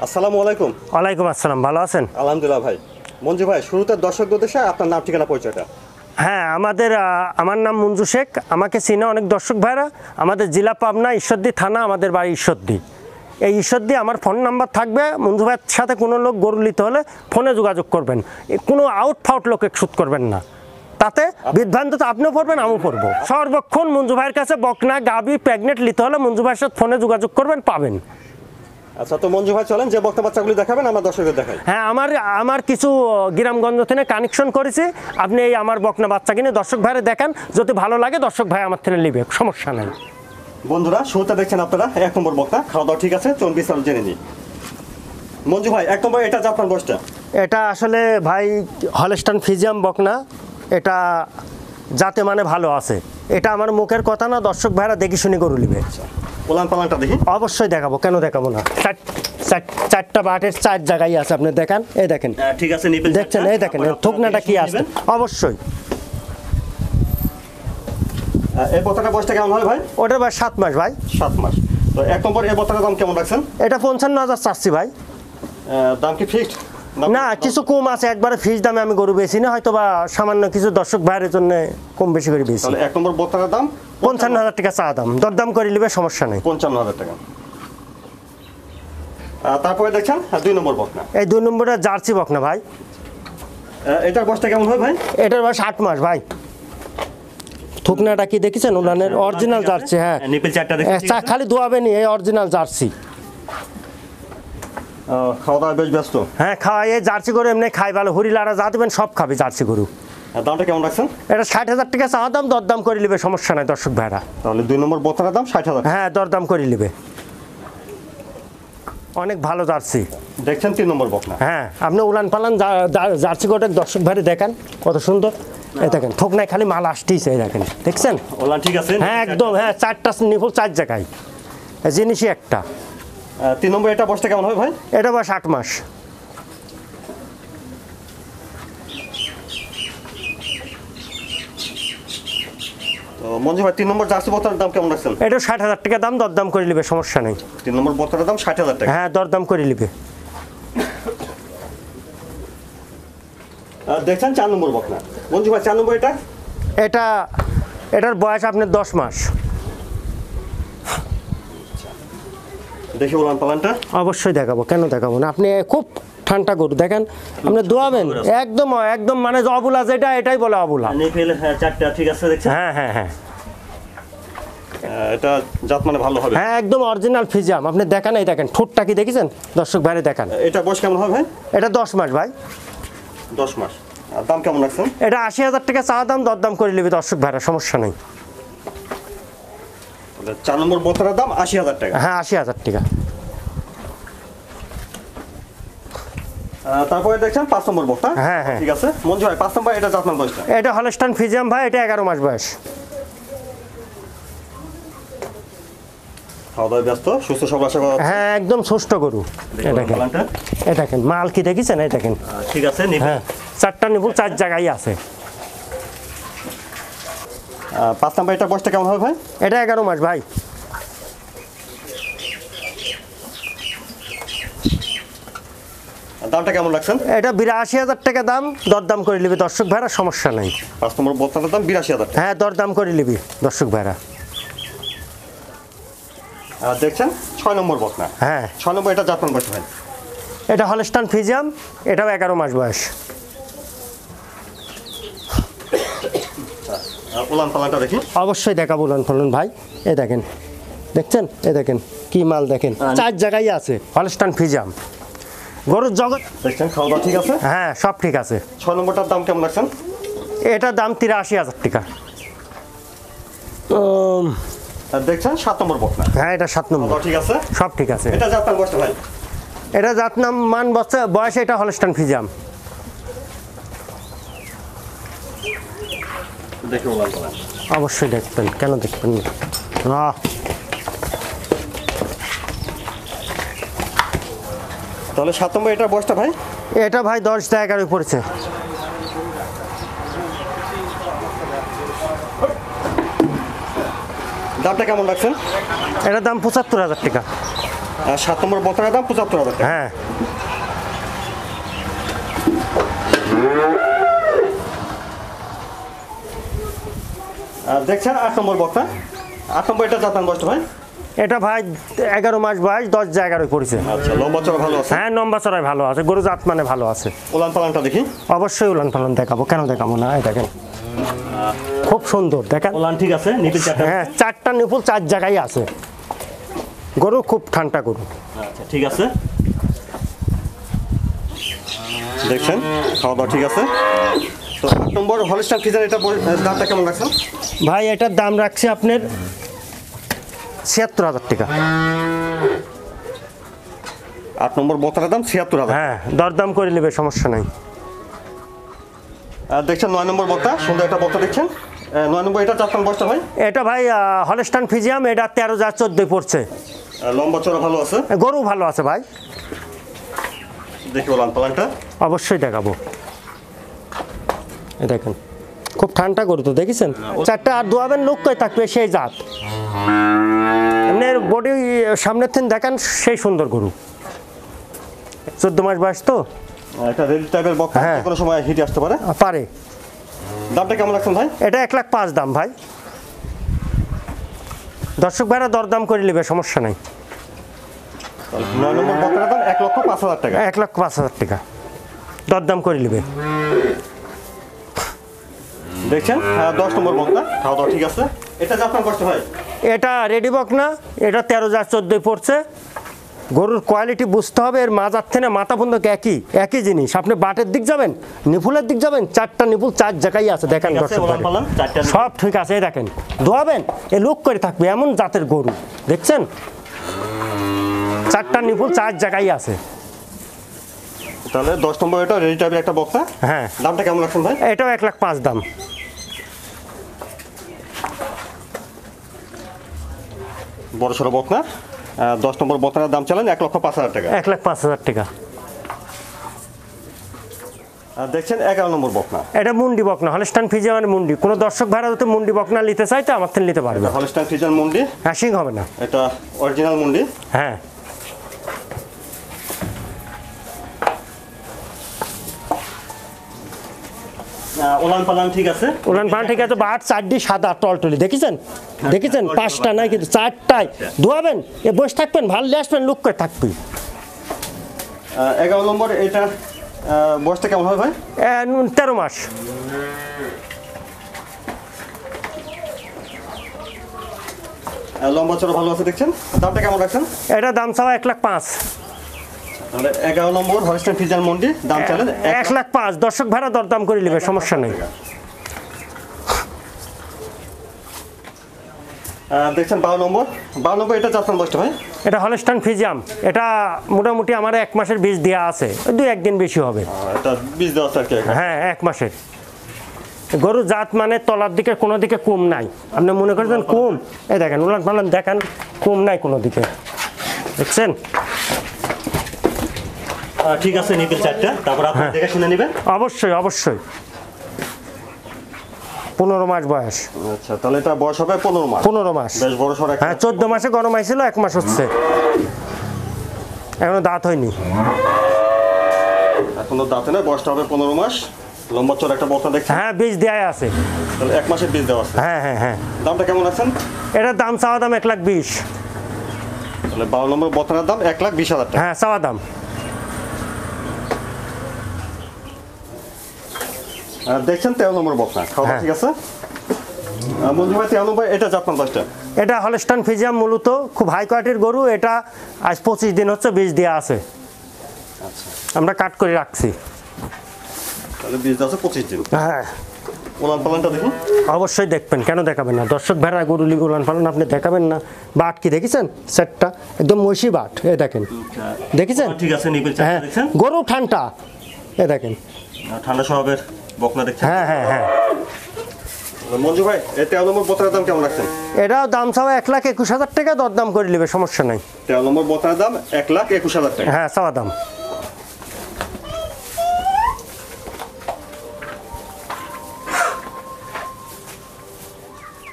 আসসালামু আলাইকুম। ওয়ালাইকুম আসসালাম, ভালো আছেন? আলহামদুলিল্লাহ ভাই। মঞ্জু ভাই, শুরুতে দর্শকদের দেশে আপনার নাম ঠিকানা পরিচয়টা। হ্যাঁ, আমার নাম মঞ্জু শেখ। আমাকে চিনে অনেক দর্শক ভাইরা। আমাদের জেলা পাবনা, ঈশ্বরদী থানা, আমাদের বাড়ি ঈশ্বরদী। এই ঈশ্বরদী আমার ফোন নাম্বার থাকবে। মঞ্জু ভাইয়ের সাথে কোনো লোক গরু নিতে হলে ফোনে যোগাযোগ করবেন। কোনো আউট ফাউট লোকে শুট করবেন না, তাতে বিভ্রান্ত তো আপনিও পড়বেন, আমিও পড়বো। সর্বক্ষণ মঞ্জু ভাইয়ের কাছে বকনা গাবি প্রেগনেন্ট নিতে হলে মঞ্জু ভাইয়ের সাথে ফোনে যোগাযোগ করবেন, পাবেন। আচ্ছা, তো মঞ্জু ভাই চলেন যে বক্তা বাচ্চাগুলি দেখাবেন আমরা দর্শকদের দেখাই। হ্যাঁ, আমার কিছু গ্রামগঞ্জ থেকে কানেকশন করেছি। আপনি এই আমার বকনা বাচ্চা কিনে দর্শক ভাইরে দেখান, যদি ভালো লাগে দর্শক ভাই আমার থেকে নিবে, সমস্যা নেই। বন্ধুরা, শুরুতে দেখছেন আপনারা 1 নম্বর বক্তা। খাওয়া দাওয়া ঠিক আছে, চলুন বিস্তারিত জেনে নিই। মঞ্জু ভাই, 1 নম্বর এটা জাপান বসটা। এটা আসলে ভাই হলস্টাইন ফ্রিজিয়ান বকনা। এটা যাতে মানে ভালো আছে। এটা আমার মুখের কথা না, দর্শক ভাইরা দেখি শুনি গরু নিবে। ওলান পালানটা দেখি। অবশ্যই দেখাবো, কেন দেখাবো না। চারটা বাটের 4 জায়গায় আছে, আপনি দেখান। এই দেখেন, ঠিক আছে, নিপেল দেখছেন? এই দেখেন থুকনাটা কি আছে। অবশ্যই এই বক্তাটা বয়সটা কেমন হয় ভাই? ওটার ভাই 7 মাস ভাই। 7 মাস। তো 1 নম্বর এই বক্তাটার দাম কেমন রাখছেন? এটা 55,000 চাচ্ছি ভাই। দাম কি ফিক্সড? না, কিছু কম আছে। একবারে ফিক্স দামে আমি গরু বেশি না, হয়তো বা সামান্য কিছু দর্শক ভাইয়ের জন্য কম বেশি করে বেশি। তাহলে 1 নম্বর বক্তাটার দাম 55,000 টাকা চা দাম, দরদাম করে নিবে, সমস্যা নেই। 55,000 টাকা। তারপরে দেখছেন 2 নম্বর বকনা। এই 2 নম্বরটা জার্সি বকনা ভাই। এটার বয়সটা কেমন হয় ভাই? এটার বয়স 8 মাস ভাই। থুকনাটা কি দেখেছেন? উলানের অরিজিনাল জার্সি। হ্যাঁ, নিপেল চারটা দেখেন, খালি দোয়াবে নি, এই অরিজিনাল জার্সি। খাওয়া দাওয়া বেশ ব্যস্ত। হ্যাঁ, খাওয়াই এই জার্সি গরু এমনি খাই ভালো। হরিলারা যা দেবেন সব খাবে জার্সি গরু। দামটা কেমন রাখছেন? এটা 60,000 টাকা চা দাম, দরদাম করে নিবে, সমস্যা নাই দর্শক ভাইরা। তাহলে 2 নম্বর বকনার দাম 60,000। হ্যাঁ, দরদাম করে নিবে, অনেক ভালো জার্সি। দেখছেন 3 নম্বর বকনা। হ্যাঁ, আপনি উলান পালান জার্সি গরুটা দর্শক ভাইরে দেখান, কত সুন্দর। এই দেখেন থোকনায় খালি মাল আসতেইছে, এই দেখেন, দেখছেন? ওলান ঠিক আছে? হ্যাঁ একদম। হ্যাঁ, 4টা নিপুল 4 জায়গায়, জিনিসই একটা। 3 নম্বর এটা বয়সটা কেমন হয় ভাই? এটা বয়স 8 মাস। তো মঞ্জু ভাই, 3 নম্বর জার্সি বকনার দাম কেমন রাখছেন? এটা 60,000 টাকা দাম, দরদাম করে নিবে, সমস্যা নেই। 3 নম্বর বকনার দাম 60,000 টাকা। হ্যাঁ, দরদাম করে নিবে। দেখছেন 4 নম্বর বকনা। মঞ্জু ভাই, 4 নম্বর এটার বয়স আপনার 10 মাস। দেখি ওলান পালানটা। অবশ্যই দেখাবো, কেন দেখাবো না। আপনি খুব ঠান্ডা গরু দেখেন, আপনি দোয়াবেন একদম একদম, মানে অবুলা যেটা, এটাই বলে অবুলা। নিপেল চারটা ঠিক আছে, দেখছেন? হ্যাঁ হ্যাঁ হ্যাঁ, এটা জাত মানে ভালো হবে। হ্যাঁ একদম অরিজিনাল ফিজিয়াম। আপনি দেখান, এই দেখেন ঠোঁটটা কি দেখেছেন? দর্শক ভাইরে দেখান। এটা বয়স কেমন হয় ভাই? এটা 10 মাস ভাই। 10 মাস। আর দাম কেমন রাখছেন? এটা 80,000 টাকা চা দাম, দরদাম করে নিবে দর্শক ভাইরা, সমস্যা নেই। 4 নম্বর বকনার দাম 80,000 টাকা। হ্যাঁ, 80,000 টাকা। তারপরে দেখছেন 5 নম্বর বকনা। হ্যাঁ হ্যাঁ, ঠিক আছে মঞ্জু ভাই, 5 নম্বর এটা জাত মান বয়সটা। এটা হলস্টাইন ফ্রিজিয়ান ভাই। এটা 11 মাস বয়স। খাওয়া দাওয়া ব্যস্ত, সুস্থ সবল আশা করা। হ্যাঁ, একদম সুস্থ গরু। এই দেখেন, এই দেখেন মাল কি দেখেছেন? এই দেখেন, ঠিক আছে। হ্যাঁ, 4টা নিপুল 4 জায়গায় আছে। 5 নম্বর এটা বয়সটা কেমন হবে ভাই? এটা 11 মাস ভাই। দামটা কেমন রাখছেন? এটা 82,000 টাকা দাম, দরদাম করে নিবি দর্শক ভাইরা, সমস্যা নাই। 5 নম্বর বকনার দাম 82,000 টাকা। হ্যাঁ, দরদাম করে নিবি দর্শক ভাইরা। দেখছেন 6 নম্বর বকনা। হ্যাঁ, 6 নম্বর এটা জাত মান বয়স ভাই। এটা হলস্টাইন ফ্রিজিয়ান। এটাও 11 মাস বয়স। উলান পালানটা দেখি। অবশ্যই দেখাবো উলান পালান ভাই। এই দেখেন, দেখছেন? এই দেখেন কি মাল দেখেন, 4 জায়গায় আছে হলস্টাইন ফ্রিজিয়ান। গরুর জগৎ দেখছেন, খাওয়া দাওয়া ঠিক আছে? হ্যাঁ, সব ঠিক আছে। 6 নম্বরটার দাম কেমন রাখছেন? এটার দাম 83,000 টাকা। দেখছেন 7 নম্বর বকনা। হ্যাঁ, এটা 7 নম্বর। ঠিক আছে, সব ঠিক আছে। এটা জাত মান বয়সটা ভাই? এটা জাতনাম মান বয়স, এটা হলস্টাইন ফ্রিজিয়ান। দেখি ওলান পালান। অবশ্যই দেখবেন, কেন দেখবেন না। তাহলে 7 নম্বর এটার বয়সটা ভাই? এটা ভাই 10-11 পড়েছে। দামটা কেমন রাখছেন? এটার দাম 75,000 টাকা। আর 7 নম্বর বকনার দাম 75,000 টাকা। হ্যাঁ আর দেখছেন 8 নম্বর বকনা। 8 নম্বর এটা জাতমান বয়সটা ভাই? এটা ভাই 11 মাস বয়স, 10 জায়গায় পড়েছে। আচ্ছা, লম্বা চড়া ভালো আছে? হ্যাঁ লম্বা চড়াই ভালো আছে, গরু জাত মানে ভালো আছে। উলান পালানটা দেখি। অবশ্যই উলান পালন দেখাবো, কেন দেখাবো না। এই দেখেন খুব সুন্দর, দেখেন উলান ঠিক আছে, নিপিল চারটা। হ্যাঁ 4টা নিপুল 4 জায়গায় আছে। গরু খুব ঠান্ডা গরু। আচ্ছা ঠিক আছে, দেখছেন খাওয়া দাওয়া ঠিক আছে। তো 8 নম্বর হলস্টাইন ফ্রিজিয়ান, এটা দামটা কেমন রাখছেন ভাই? এটার দাম রাখছি আপনার 76,000 টাকা। 8 নম্বর বকনার দাম 76,000। হ্যাঁ দরদাম করে নেবে, সমস্যা নাই। আর দেখছেন 9 নম্বর বকনা, সুন্দর একটা বকনা দেখছেন। 9 নম্বর এটা জাতমান বয়সটা ভাই? এটা ভাই হলস্টাইন ফ্রিজিয়ান, এটা 13,14 পড়ছে। লম্বা চড়া ভালো আছে, গরু ভালো আছে ভাই। দেখি উলান পালানটা। অবশ্যই দেখাবো। এই দেখেন খুব ঠান্ডা গরু তো, দেখেছেন 4টা আর দোয়াবেন লোক কই থাকবে সেই জাত। এমনি বডি সামনের থেকে দেখেন সেই সুন্দর গরু। 14 মাস বয়স তো। এটা রেড টাইপের বকনা, হ্যাঁ। কোনো সময় হিট আসতে পারে। পারে। দামটা কেমন রাখছেন ভাই? এটা 1,05,000 দাম ভাই। দর্শক ভাইরা দরদাম করে নেবে, সমস্যা নাই। 9 নম্বর বকনার দাম 1,05,000 টাকা। 1,05,000 টাকা দরদাম করে নেবে। দেখছেন 10 নম্বর বকনা, খাওয়া দাওয়া ঠিক আছে। এটা জাতমান বয়সটা ভাই? এটা রেডি বক না, এটা 13,14 পড়ছে। গরুর কোয়ালিটি বুঝতে হবে, এর মাজার থেকে মাথা পর্যন্ত একই জিনিস। আপনি বাটের দিক যাবেন, নিপুলের দিক যাবেন, 4টা নিপুল 4 জায়গায় আছে। দেখেন ঠিক আছে, দর্শক উলান ভাই, পালান 4টা। সব ঠিক আছে। এই দেখেন দোয়াবেন এ লোক করে থাকবে, এমন জাতের গরু দেখছেন। 4টা নিপুল 4 জায়গায় আছে। তাহলে 10 নম্বর এটা রেডি টাইপের একটা বকনা। হ্যাঁ দামটা কেমন রাখছেন ভাই? এটাও 1,05,000 দাম। বড় সড়ো বকনা। 10 নম্বর বকনার দাম চালেন 1,05,000 টাকা। 1,05,000 টাকা। আর দেখছেন 11 নম্বর বকনা। এটা মুন্ডি বকনা, হলস্টাইন ফ্রিজিয়ান মানে মুন্ডি। কোনো দর্শক ভাড়া যদি মুন্ডি বকনা নিতে চাই তো আমার থেকে নিতে পারবে। হলস্টাইন ফ্রিজিয়ান মুন্ডি। হ্যাঁ সিং হবে না। এটা অরিজিনাল মুন্ডি। হ্যাঁ উলান পালান ঠিক আছে। উলান পালান ঠিক আছে। বাট 4ডি সাদা টলটলি, দেখেছেন দেখেছেন 5টা নাই কিন্তু 4টায় ধোয়াবেন। এ বসে থাকবেন, ভালো আসবেন, লুক করে থাকবি। 11 নম্বর এটা বয়সটা কেমন হবে ভাই? 13 মাস। লম্বা চড়া ভালো আছে দেখছেন। দামটা কেমন রাখছেন? এটা দাম চাওয়া 1,05,000। তাহলে 11 নম্বর হলস্টাইন ফ্রিজিয়ান মুন্ডি, দাম চালেন 1,05,000। দর্শক ভাড়া দরদাম করে নেবে, সমস্যা নেই। দেখছেন 12 নম্বর। 12 নম্বর এটা জাতমান বয়সটা ভাই? এটা হলস্টাইন ফ্রিজিয়ান, এটা মোটামুটি আমার 1 মাসের বীজ দেওয়া আছে, 2-1 দিন বেশি হবে। এটা বীজ দেওয়া আছে আর কি। হ্যাঁ 1 মাসের গরু জাত মানে তলার দিকে কোনো দিকে কম নাই। আপনি মনে করছেন কম, এই দেখেন উলান পালান দেখেন, কম নাই কোনো দিকে, দেখছেন। ঠিক আছে, নিপিল 4টা। তারপর আপনি দেখে শুনে নেবেন। অবশ্যই অবশ্যই। 15 মাস বয়স। আচ্ছা, তাহলে এটা বয়স হবে 15 মাস। 15 মাস। বেশ বড় সড় একটা। হ্যাঁ 14 মাসে গরম আইছিল, 1 মাস হচ্ছে, এখনো দাঁত হয়নি। এখনো দাঁতে না, বয়সটা হবে 15 মাস। লম্বা চড়া একটা বকনা দেখছেন। হ্যাঁ বীজ দেওয়া আছে। তাহলে 1 মাসের বীজ দেওয়া আছে। হ্যাঁ হ্যাঁ হ্যাঁ। দামটা কেমন আছেন? এটার দাম চাওয়া দাম 1,20,000। তাহলে 12 নম্বর বকনার দাম 1,20,000 টাকা। হ্যাঁ চাওয়া দাম। দেখছেন 13 নম্বর বকনা, খাওয়া হ্যাঁ। ঠিক আছে। মঞ্জু ভাই 13 নম্বর এটা জাতমান বয়সটা? এটা হলস্টাইন ফ্রিজিয়ান, মূলত খুব হাই কোয়ালিটির গরু। এটা আজ 25 দিন হচ্ছে বীজ দেওয়া আছে। আচ্ছা, আমরা কাট করে রাখছি। তাহলে বীজ দেওয়া আছে 25 দিন। হ্যাঁ উলান পালানটা দেখুন। অবশ্যই দেখবেন, কেন দেখাবেন না। দর্শক ভেড়া গরু লিগ উলান পালন আপনি দেখাবেন না। বাট কি দেখেছেন? সেটটা একদম মহিষী বাট, এ দেখেন, দেখেছেন? ঠিক আছে, নিপিল 4টা হ্যাঁ দেখছেন। গরু ঠান্ডা, এ দেখেন। ঠান্ডা স্বভাবের বকনা দেখছেন। হ্যাঁ হ্যাঁ হ্যাঁ। মঞ্জু ভাই 13 নম্বর বকনার দাম কেমন রাখছেন? এটাও দাম চাওয়া 1,21,000 টাকা, দরদাম করে নেবে, সমস্যা নাই। 13 নম্বর বকনার দাম 1,21,000 টাকা। হ্যাঁ চাওয়া দাম।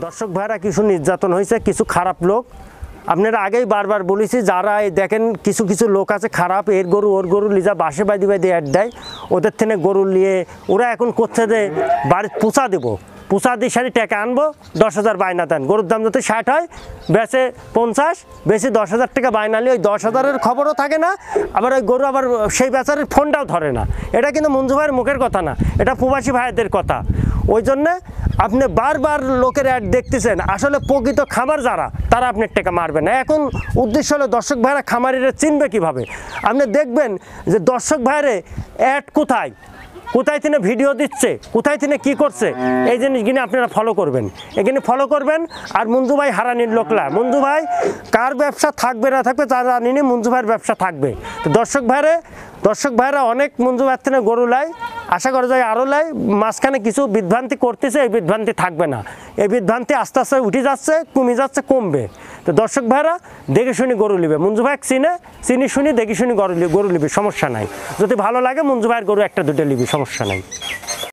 দর্শক ভাইরা কিছু নির্যাতন হয়েছে, কিছু খারাপ লোক আপনারা আগেই বারবার বলেছি, যারা এই দেখেন কিছু কিছু লোক আছে খারাপ, এর গরু ওর গরু লিজা বাসে বাইদি বাইদি অ্যাড দেয়, ওদের থেকে গরু নিয়ে ওরা এখন করছে যে বাড়ির পুষা দেবো, পুষা দিয়ে সারি টাকা আনবো, 10,000 বায়না দেন, গরুর দাম যাতে 60 হয় বেচে 50, বেশি 10,000 টাকা বায়না নিয়ে ওই 10,000-এর খবরও থাকে না, আবার ওই গরু আবার সেই বেচারের ফোনটাও ধরে না। এটা কিন্তু মঞ্জু ভাইয়ের মুখের কথা না, এটা প্রবাসী ভাইদের কথা। ওই জন্যে আপনি বারবার লোকের অ্যাড দেখতেছেন, আসলে প্রকৃত খামার যারা তারা আপনার টাকা মারবে না। এখন উদ্দেশ্য হলো দর্শক ভাইরা খামারিরা চিনবে কীভাবে। আপনি দেখবেন যে দর্শক ভাইরে অ্যাড কোথায় কোথায় তিনি ভিডিও দিচ্ছে, কোথায় তিনি কী করছে, এই জিনিসগুলি আপনারা ফলো করবেন, এখানে ফলো করবেন। আর মঞ্জু ভাই হারানির লোকলা, মঞ্জু ভাই কার ব্যবসা থাকবে না থাকবে তা জানি না, মঞ্জু ভাইয়ের ব্যবসা থাকবে। তো দর্শক ভাইরা অনেক মঞ্জু ভাইয়ের থেকে গরু লাই, আশা করা যায় আরও লাই, মাঝখানে কিছু বিভ্রান্তি করতেছে, এই বিভ্রান্তি থাকবে না, এই বিভ্রান্তি আস্তে আস্তে উঠে যাচ্ছে, কমে যাচ্ছে, কমবে। তো দর্শক ভাইরা দেখে শুনি গরু নিবে, মঞ্জু ভাই চিনি শুনি দেখে শুনি গরু নিবে, সমস্যা নাই। যদি ভালো লাগে মঞ্জু ভাইয়ের গরু একটা দুটো নিবি, সমস্যা নাই।